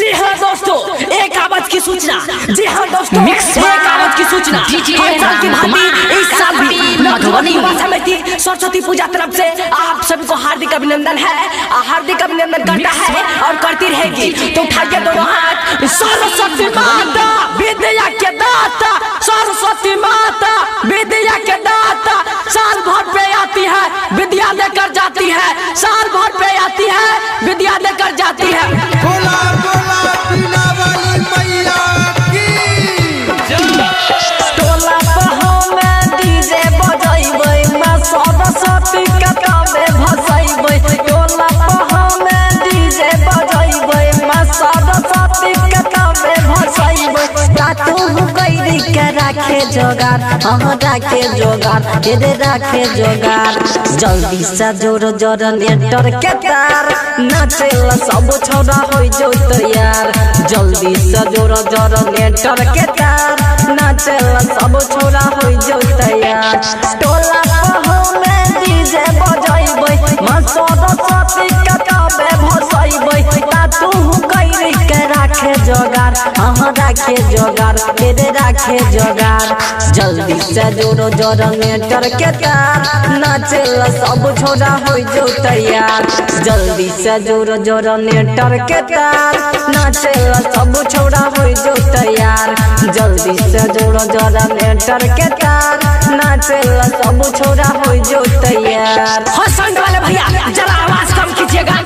जी हाँ दोस्तों, एक आवाज की सूचना। जी हाँ दोस्तों, एक आवाज की सूचना। हर साल की भांति इस साल भी मधुबनी युवा समिति सरस्वती पूजा तरफ से आप सभी को हार्दिक अभिनंदन है, हार्दिक अभिनंदन करता है और करती रहेगी। तो उठाइए दोनों हाथ। सरस्वती माता विद्या के दाता, सरस्वती माता विद्या के दाता, साल भर पे आती है विद्या देकर जाती है, साल भर पे आती है विद्या देकर जाती है। बोला बोला बीना वाली मैया की टोला पर में डीजे बजाइबै, मैं सरस्वती के कामे भसाइबै। टोला पर में डीजे बजाइबै, मैं सरस्वती के कामे भसाइबै। तू कैरी के राखे जोगार, हम राखे जोगार, तेरे राखे जोगार। जल्दी से जोर जोर नेटर के तार, नाचेला सब छोड़ा हो जो तैयार। जल्दी से जोर जोर नेटर के तार, नाचेला सब छोड़ा हो जो तैयार। टोला पर में डीजे बजाइबै, मैं सरस्वती के कामे भसाइबै। तू कैरी के राखे जोगार, हम राखे जोगार, तेरे राखे जोगार। जल्दी से जोरो जोरो नेटर के तार, नाचेला सब छोड़ा हो जो तैयार। जल्दी से जोरो जोरो नेटर के तार, नाचेला सब छोड़ा हो जो तैयार। जल्दी से जोरो जोरो नेटर के तार, नाचेला सब छोड़ा हो जो तैयार। हसन वाले भैया जरा आवाज कम कीजिएगा।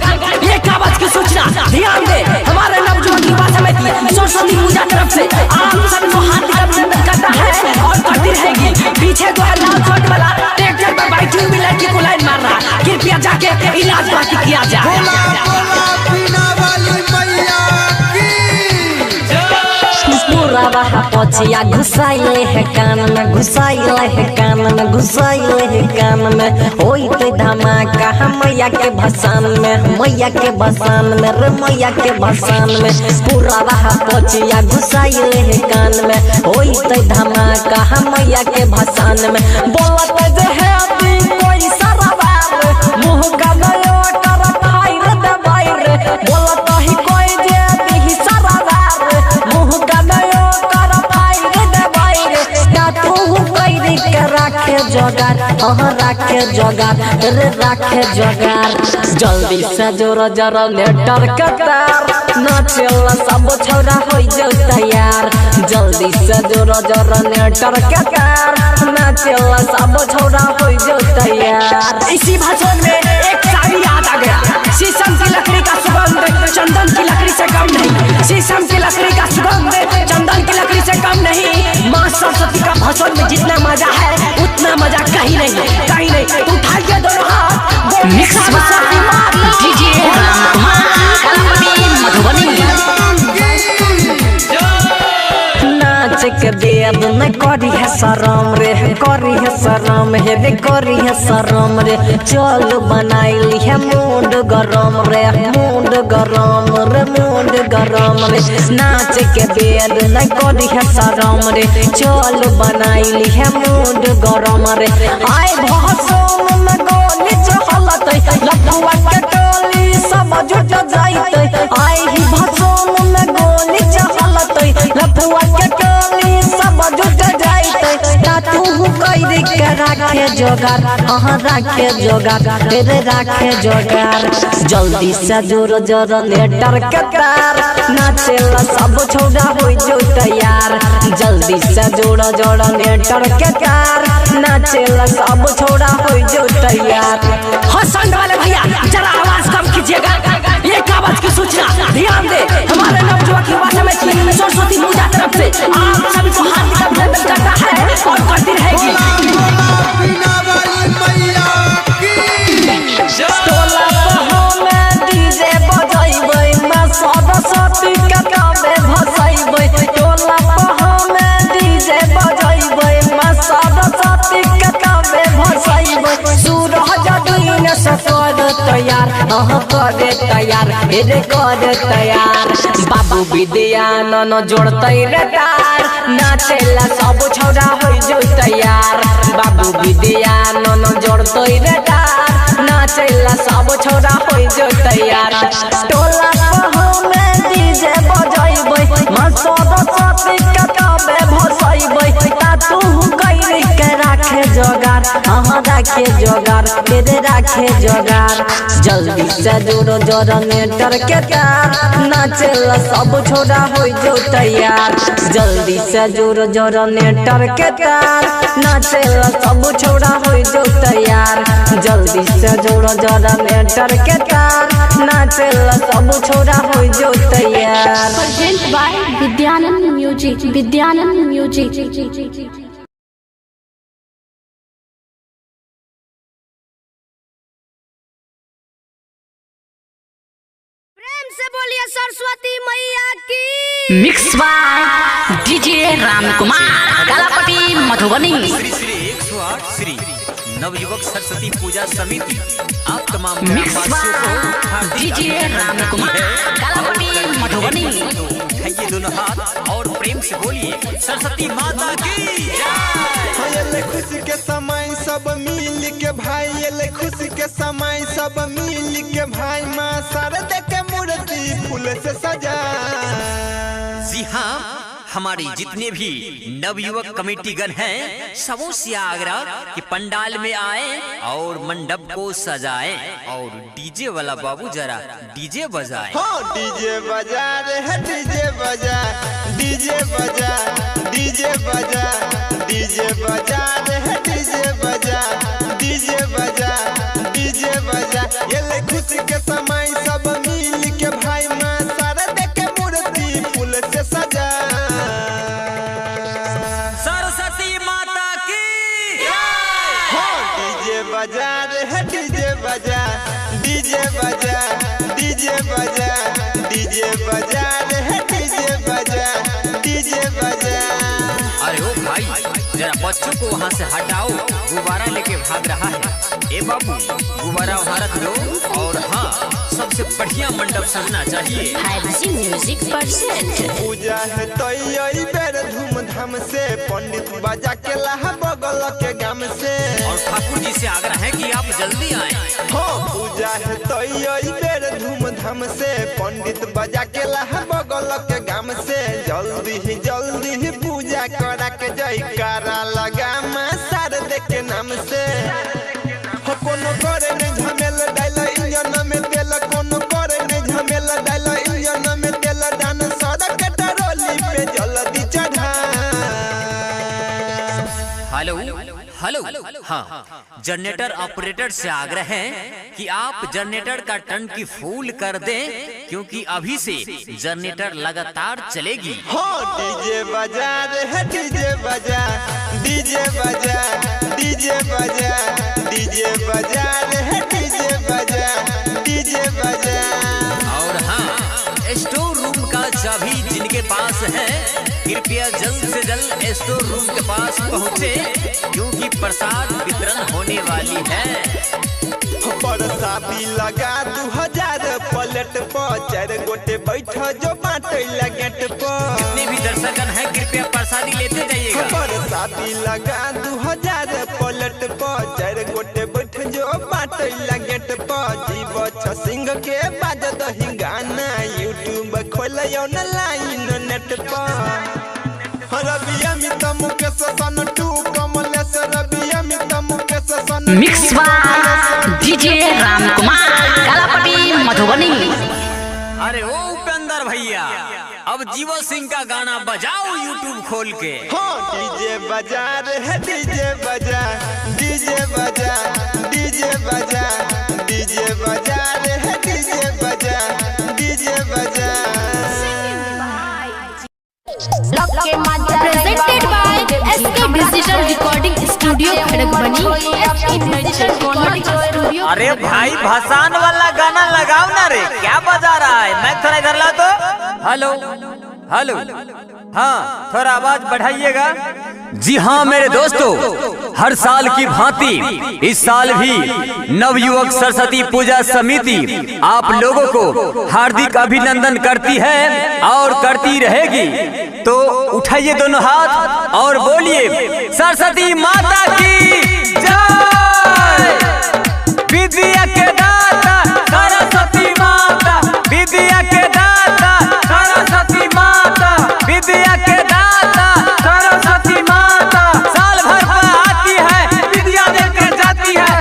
एक आवाज की सूचना, ध्यान दे। हमारे नवजुवक युवा समिति सरस्वती पूजा तरफ से आप सभी को हार्दिक अभिनंदन करता है और करती रहेगी। पीछे जो है लाल शर्ट वाला ट्रैक्टर पर बैठी हुई लड़की को लाइन मार रहा, कृपया जाके इलाज बाकी किया जाए। बोला बोला बीना वाली मैया की पूरा वहा पछिया घुसाइले है कान में, घुसाइले है कान में, घुसाइले है कान में। होई ते धमाका मैया के भसान में, मैया के भसान में, रे मैया के भसान में। पूरा वहा पछिया घुसाइले है कान में, होई ते धमाका मैया के भसान में। बोलत जे है अभी कोई सरवार, मुंह का नयो कर फाइर दे बाइर। बोलत ही कोई जे अभी सरवार, मुंह का नयो कर फाइर दे बाइर। ना तू कैरी के राखे जोगार, हाँ राखे जोगार, रे राखे जोगार। जल्दी से जोर जोर नेटर के तार, नाचेला सब छोड़ा हो जो तैयार। जल्दी से जोर जोर नेटर के तार, नाचेला सब छोड़ा हो जो तैयार। इसी भाषण में एक शायरी याद आ गया। शीशम की लकड़ी का सुगंध चंदन की लकड़ी से कम नहीं, शीशम की लकड़ी का सुगंध चंदन की लकड़ी से कम नहीं। माँ सरस्वती का भाषण में जितना मजा है उतना मजा कहीं नहीं, कहीं नहीं। तो उठाइए दोनों हाथ। सरस्वती माँ नाच के देव न करी है शरम रे, करी है शरम हे रे, करी है शरम रे। चल बनाइली है मूड गरम रे, मूड गरम रे, मूड गरम रे। नाच के देव न करी है शरम रे, चल बनाइली है मूड गरम रे। आए भाषण में गोली चहलतै, लफुआ के टोली सब जुट जाइतै। आए ही भाषण में गोली चहलतै, लफुआ के टोली सब जुट जाइतै। ता तू कैरी के राखे जोगार, हाँ राखे जोगार, तेरे राखे जोगार। जल्दी से जोर जोर नेटर के तार, नाचेला सब छोड़ा हो जो तैयार। जल्दी से जोर जोर नेटर के तार, नाचेला सब छोड़ा हो जो तैयार। हसन वाले भैया जरा आवाज कम कीजिएगा। एक आवाज की सूचना, ध्यान दे। हमारे नवजुवक युवा समिति सरस्वती पूजा तरफ से आप सभी को हार्दिक अभिनंदन करता है और करती रहेगी। बीना वाली मैया की टोला पर में डीजे बजाइबै, मैं सरस्वती के कामे भसाइबै। टोला पर में डीजे बजाइबै, मैं सरस्वती के कामे भसाइबै। सूरज दिन से कर तैयार, हाँ कर तैयार, रे कर तैयार। बाबू विद्या न जोड़तै रे तार, नाचेला सब छोड़ा हो जो तैयार। बाबू विद्या न जोड़तै रे तार, नाचेला सब छोड़ा हो जो तैयार। टोला पर में डीजे राखे जोगार तेरे राखे जोगार। जल्दी से जोड़ो जनरेटर के तार नाचेला सब छोड़ा हो जो तैयार। जल्दी से जोड़ो जनरेटर के तार नाचेला सब छोड़ा हो जो तैयार। जल्दी से जोड़ो जनरेटर के तार नाचेला सब छोड़ा हो जो तैयार। Presented by Vidyanand Music. Vidyanand Music. प्रेम से बोलिए सरस्वती मैया की। Mix by DJ Ram Kumar Kalapatti Madhubani. Shri Shri 108 Shri नवयुवक सरस्वती पूजा समिति आप तमाम mix by DJ Ram Kumar Kalapatti Madhubani. उठाइए दोनों हाथ और प्रेम से बोलिए सरस्वती माता की जय। ये खुशी के समय सब मिल के भाई, ये खुशी के समय सब मिल के भाई, माँ शारदा के मूर्ति फूल से सजा। जी हाँ, हमारे जितने भी नवयुवक कमेटी गण हैं सबों से आग्रह कि पंडाल में आए और मंडप को सजाएं और डीजे वाला बाबू जरा डीजे बजाए। हाँ डीजे बजा रे है डीजे बजा, डीजे बजा, डीजे बजा, डीजे बजा रे है डीजे बजा, डीजे बजा, डीजे बजा। ये खुशी के समय सब मिल के भाई, माँ शारदा के मूर्ति फूल से सजा। सरस्वती माता की हाँ डीजे बजा रे है डीजे बजा, डीजे बजा, डीजे बजा, डीजे बजा रे है डीजे बजा, डीजे बजा। अरे ओ भाई जरा बच्चों को वहाँ से हटाओ, गुब्बारा लेके भाग रहा है। ए बाबू गुब्बारा वहाँ रख दो और हाँ सबसे बढ़िया मंडप सजना चाहिए। 5G music percent. पूजा है तो यही बेर धूमधाम से, पंडित बजा के लहा बगल के गाम से। और ठाकुर जी से आग्रह है कि आप जल्दी आएं। हाँ पूजा है तो यही बेर धूमधाम से, पंडित बजा के लहा बगल के गाम से। जल्दी ही पूजा करा के जयकारा लगा माँ शारदा के नाम से। कोनो करे नहीं झमेल डाल इंजन में तेल, कोनो करे नहीं झमेल डाल इंजन में तेल, डान सड़क टरोली पे जल्दी चढ़ा। हेलो हेलो हाँ जनरेटर ऑपरेटर से आग्रह है कि आप जनरेटर का टंकी फुल कर दें क्योंकि अभी से जनरेटर लगातार चलेगी। हाँ डीजे बजा रे है डीजे बजा, डीजे बजा, डीजे बजा, डीजे बजा रे है डीजे बजा, डीजे बजा। और हाँ स्टोर रूम का चाबी जिनके पास है कृपया जल्द से जल्द स्टोर रूम के पास पहुँचे क्योंकि प्रसाद वितरण होने वाली है। परसादी लगा 2000 पलट पर, 4 गोटे बैठ जो बाटे गेट पर। जितने भी दर्शकगण हैं कृपया प्रसादी लेते जाइएगा। परसादी लगा 2000 पलट पर, 4 गोटे बैठ जो बाटे गेट पर। जीव सिंह के बाज दही गाना यूट्यूब खोल ऑनलाइन नेट पर। रबिया मित मुकेश सन टू कमलेश, रबिया मित मुकेश सन mix by DJ Ram Kumar Kalapatti Madhubani. अरे ओ उपेंद्र भैया अब जीवा सिंह का गाना बजाओ यूट्यूब खोल के। हाँ डीजे बजा रे है डीजे बजा, डीजे बजा, डीजे बजा, डीजे बजा रे है डीजे बजा, डीजे बजा। Presented by SK Digital Recording Studio Kharagpur. SK Digital Recording Studio। अरे भाई भसान वाला गाना लगाओ ना रे, क्या बजा रहा है? मैं थोड़ा इधर ला तो। हेलो हेलो हाँ थोड़ा आवाज बढ़ाइएगा। जी हाँ मेरे दोस्तों, हर साल की भांति इस साल भी नवयुवक सरस्वती पूजा समिति आप लोगों को हार्दिक अभिनंदन करती है और करती रहेगी। तो उठाइए दोनों हाथ और बोलिए सरस्वती माता की जय। विद्या के दाता सरस्वती माता, विद्या के दाता सरस्वती माता, विद्या के दाता सरस्वती माता। साल भर पर आती है विद्या देकर जाती है,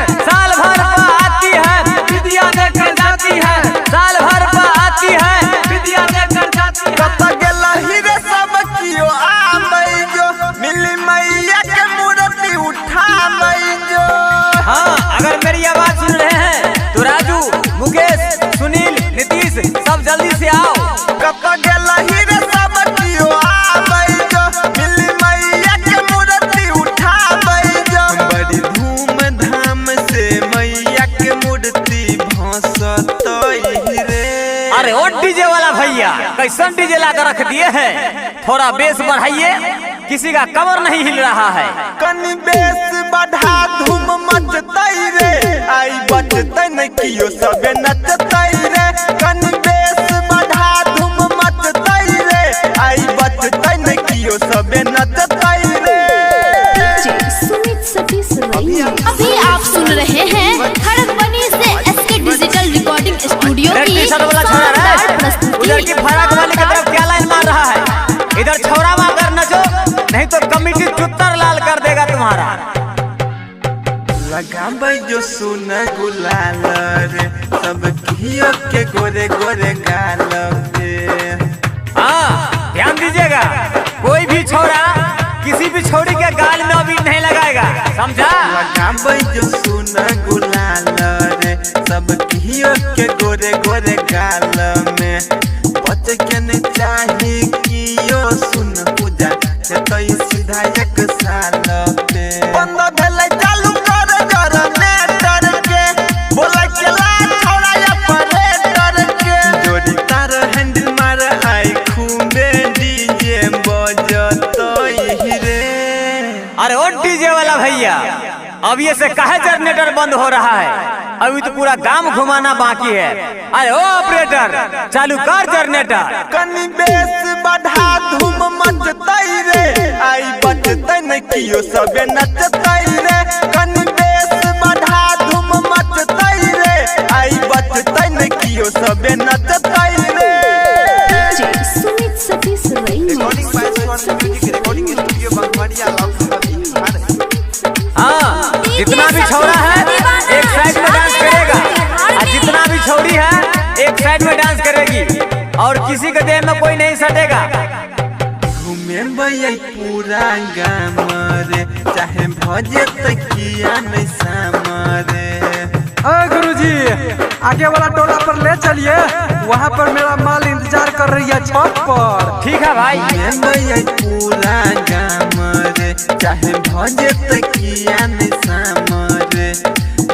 कत गेलही रे सब कियो आबै जो मिली मैया के मूर्ति उठाबै जो बड़ी धूमधाम से मैया के मूर्ति भसतई रे। अरे ओ डीजे वाला भैया कैसन डीजे लाकर रख दिए हैं, थोड़ा बेस बढ़ाइए, किसी का कमर नहीं हिल रहा है। कनी बेस बढ़ा धूम मचतई रे आई बचतई न कियो सबे नचतई रे। कनी बेस बढ़ा धूम मचतई रे आई बचतई न कियो सबे नचतई रे। अभी आप सुन रहे हैं खड़गबनी से एसके डिजिटल रिकॉर्डिंग स्टूडियो की शानदार प्रस्तुति। उधर की फराक वाली की तरफ क्या लाइन मार रहा है, इधर छोरा मार नचो नहीं तो कमिटी चुत्तर लाल कर देगा तुम्हारा। लगाबै जो सुन गुलाल रे सब कियो के गोरे गोरे गाल पे। हाँ ध्यान दीजिएगा, कोई भी छोरा किसी भी छोरी के गाल में अभी नहीं लगाएगा, समझा। लगाबै जो सुन गुलाल रे सब कियो के गोरे गोरे गाल में बच के न चाहे कियो सुन पूजा तई सीधा एक साल पे। बंद भेलै चालू कर जनरेटर के बोला केला छोड़ा ऑपरेटर के जोड़ी तार हैंडल मार आई खूबे डीजे बजतई रे। अरे ओ डीजे वाला भैया अब ये से काहे जनरेटर बंद हो रहा है, अभी तो पूरा गांव घुमाना बाकी है। अरे ओ ऑपरेटर चालू कर जनरेटर। कनी बेस बढ़ा धूम मचतई रे आई बचतई न कियो सबे नचतई रे। कनी बेस बढ़ा धूम मचतई रे आई बचतई न कियो सबे नचतई रे। हाँ जितना भी छोरा है एक साइड में डांस करेगा और जितना भी छोरी है एक साइड में डांस करेगी और किसी के देह में कोई नहीं सटेगा। घूमे भैया पूरा गाम रे चाहे भजे तकिया नहीं सामरे। गुरुजी आगे वाला टोला पर ले चलिए, वहाँ पर मेरा माल इंतजार कर रही है छत पर। ठीक है भाई। भैया पूरा गाम रे चाहे भजे तकिया नहीं सामरे।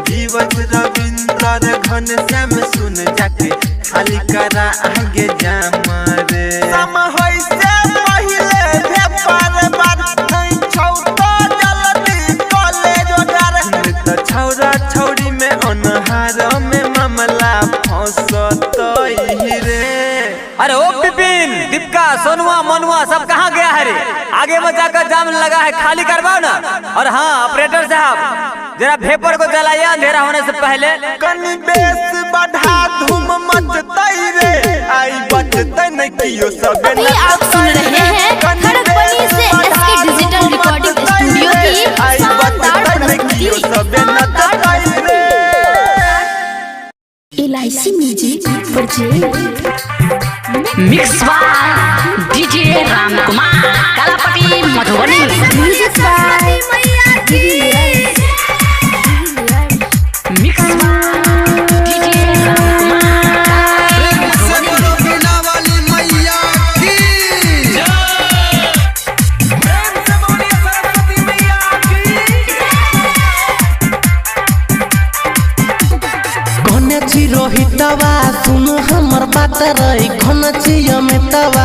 जीवत रविंद्र घनश्याम सुन जाके खाली करा आगे जाम रे। सम होई से पहिले भेपर बार नहीं छौ तो जल्दी कॉलेज ओडर त छौरा छौरी में अनहार में मामला फंसतई रे। अरे ओ बिपिन दीपिका सोनुआ मनुआ सब कहाँ गया है रे, आगे में जाकर जाम लगा है, खाली करवाओ ना। और हाँ ऑपरेटर साहब जरा भेपर को जलाइए अंधेरा होने से पहले। कनी बेस बढ़ा धूम मचतई रे आई बचतई न कियो सबे। अभी आप सुन रहे हैं खड़गबनी से एसके डिजिटल रिकॉर्डिंग स्टूडियो की शानदार प्रस्तुति। LIC music mix by DJ Ramkumar Kalapati Madhubani. Music by mix by DJ रोहितवा सुन हमर बात रही घनची अमितवा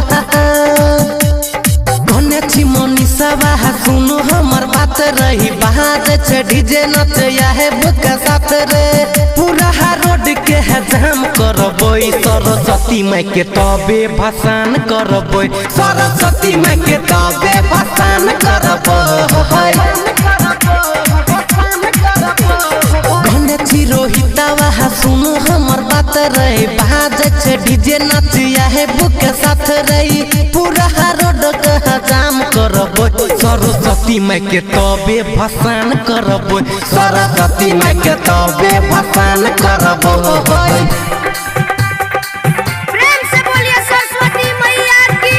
घनची मनीषवा सुन हमर बात रही बाहर से डीजे नच है बुक साथ रे। पूरा रोड के है जाम करबोई सरस्वती माई के तबे भसान करबोई सरस्वती माई के तबे भसान करबोई। घनची रोहितवा सुन हमर बात रही बाज से डीजे नचिया है बुक साथ रही। पूरा रोड के जाम करबो सरस्वती माई के तबे भसान करबो सरस्वती माई के तबे भसान करबो। प्रेम से बोलिए सरस्वती मैया की।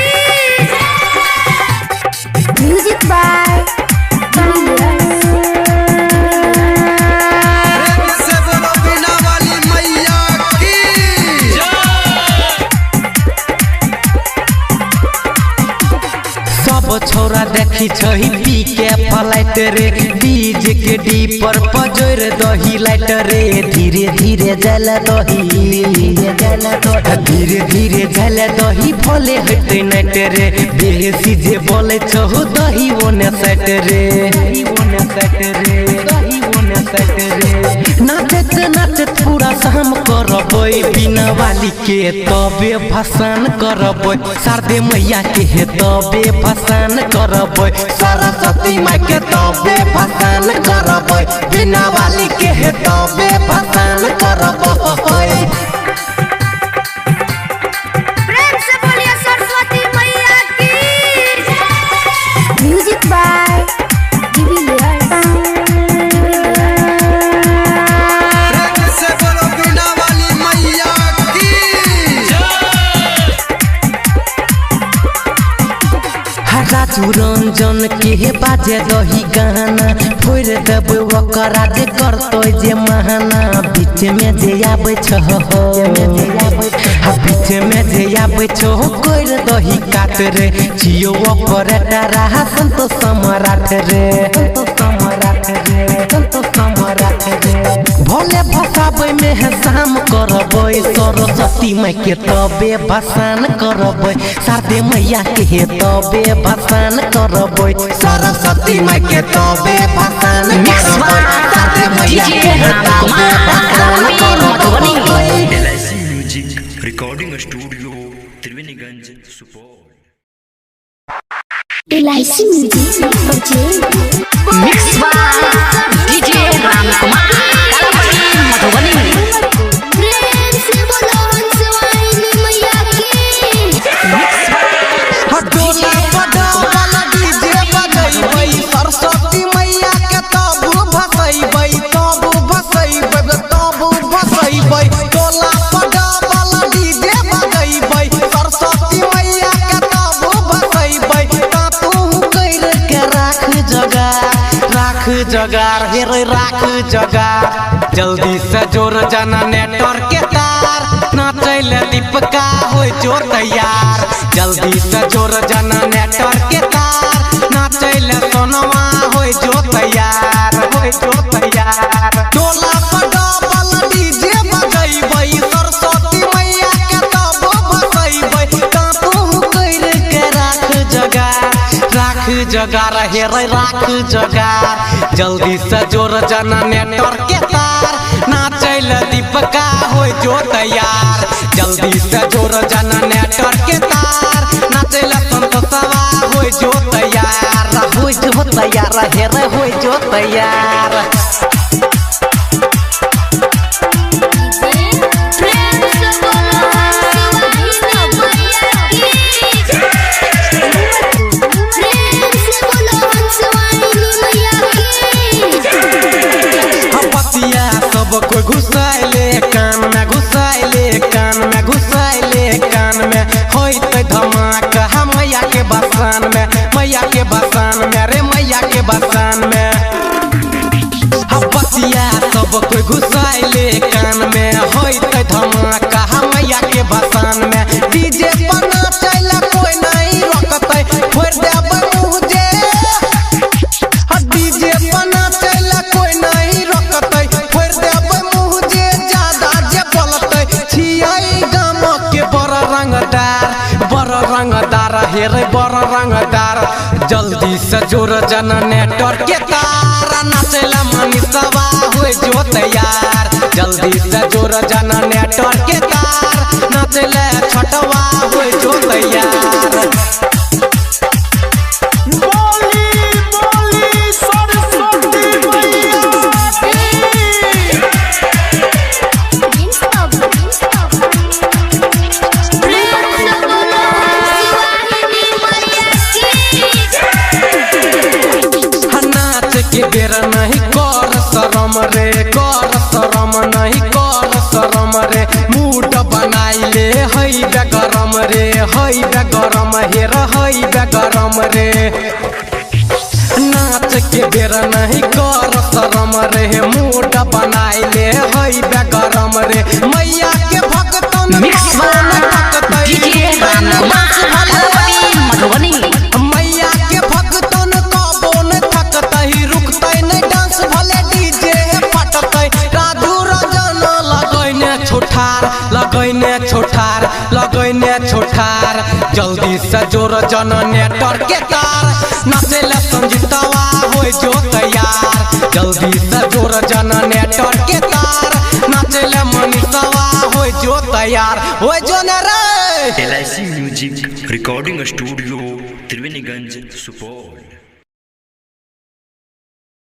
म्यूजिक बाय छौरा देखी छही पी के फ्लाइट रे डीजे के डी पर पजोर दही लाइट रे धीरे धीरे जल दही धीरे धीरे जल दही भोले हटे नट रे बेसी जे बोले छहु दही ओने सट रे नाचत नाचत पूरा शाम करबै बिना वाली के तबे भसान करबै शारदे मैया के तबे भसान करबै सरस्वती माई के तबे भसान करबै बिना वाली के तबे भसान करबै। प्रेम से बोलिए सरस्वती मैया की। म्यूजिक बाय राजू रंजन के बाजे दही गाना फोड़ देब ओकरा जे करतो जे महाना बीच में जे आबै छ बीच में जे आबै छ कोर दही काट रे जियो ऑपरेटर संतो सम्राट रे भोले भसाबै में शाम करबै सरस्वती माई के तबे भसान करबै शारदे मैया के तबे भसान करबै सरस्वती माई के तबे भसान करबै शारदे मैया के तबे भसान करबै। LIC music recording studio Triveniganj Supaul. LIC music mix by DJ Ram Kumar Madhubani. प्रेम से बोलो हंसवानी मैया की। हटोला बड़ा वाला डीजे बजैबै सरस्वती मैया के तब भसैबै टोला बड़ा वाला डीजे बजैबै सरस्वती मैया के तब भसैबै ता तू कैर के राख जगार हे रे राख जगार जल्दी से जोर जाना नेटवर्क के तार नाचैल दीपका हो जो तैयार जल्दी से जोर जाना नेटवर्क के तार नाचैल सोनवा हो जो तैयार टोला पर डबल डीजे बजैबै सरस्वती मैया के तब भसैबै ता तू कैर के राख जगार हे रे राख जगार जल्दी से जोर जाना नेटवर्क के तार नाचैल दीपका हो जो तैयार जल्दी से जोर जाना नेटवर्क के तार नाचैल संतोषवा हो जो तैयार हे रे हो जो तैयार। प्रेम से बोलो हंसवानी मैया की। पतिया सब कोई घुसाइले कान में होइते धमाका मैया के बसान में रे मैया के बसान में पतिया सब कोई घुसाइले कान में होइते धमाका मैया के बसान में डीजे पर नाचैला कोई नहीं रोकतै फोड़ देबै मुँह जे डीजे पर नाचैला कोई नहीं रोकतै फोड़ देबै मुँह जे ज्यादा जे बोलतै छियै गाम के बड़ रंगदार हे रे बड़ रंगदार जल्दी से जोर जाना नेटवर्क के तार नाचैला मनीषवा हो जो तैयार जल्दी से जोर जाना नेटवर्क के तार नाचैला छठवा हो जो तैयार। के बेर नहीं कर शरम रे मूड बनाइले हई बेगरम रे नाच के बेर नहीं कर शरम रे मूड बनाइले हई बेगरम रे मैया के भक्तन मैया में छोठार जल्दी से जोर जनरेटर के तार नाचेला संजीतवा हो जो तैयार जल्दी से जोर जनरेटर के तार नाचेला मनीषवा हो जो तैयार हो जो न रे LIC music recording studio Triveniganj Supaul.